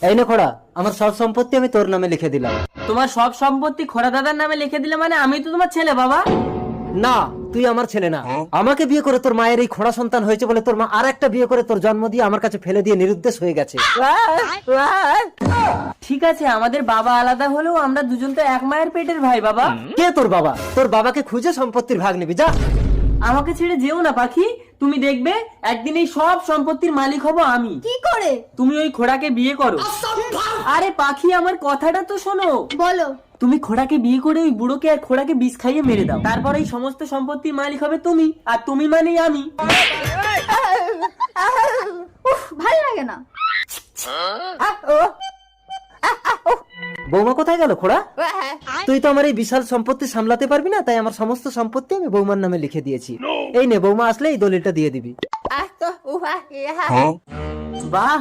এই নে খোড়া, আমার সব সম্পত্তি আমি তোর নামে লিখে দিলাম। তোমার সব সম্পত্তি খোড়া দাদার নামে লিখে দিলে মানে আমি তো তোমার ছেলে বাবা। না, তুই আমার ছেলে না। আমাকে বিয়ে করে তোর মায়ের এই খোড়া সন্তান হয়েছে বলে তোর মা আর একটা বিয়ে করে তোর জন্ম দিয়ে আমার কাছে ফেলে দিয়ে নিরুদ্দেশ হয়ে গেছে। ঠিক আছে, আমাদের বাবা আলাদা হলেও আমরা দুজন তো এক মায়ের পেটের ভাই বাবা। কে তোর বাবা? তোর বাবাকে খুঁজে সম্পত্তির ভাগ নিবি, যা। আমাকে ছেড়ে যেও না পাখি, তুমি দেখবে একদিন এই সব সম্পত্তির মালিক হব আমি। কি করে? তুমি ওই খোড়াকে বিয়ে করো। আরে পাখি, আমার কথাটা তো শোনো। বলো। তুমি খোড়াকে বিয়ে করে ওই বুড়োকে আর খোড়াকে বিষ খাইয়ে মেরে দাও, তারপর এই সমস্ত সম্পত্তির মালিক হবে তুমি, আর তুমি মানেই আমি। ভালো লাগে না। বৌমা কোথায় গেল খোড়া? তুই তো আমার এই বিশাল সম্পত্তি সামলাতে পারবি না, তাই আমার সমস্ত সম্পত্তি আমি বৌমার নামে লিখে দিয়েছি। এই নে, বৌমা আসলে এই দলিলটা দিয়ে দিবি। বাহ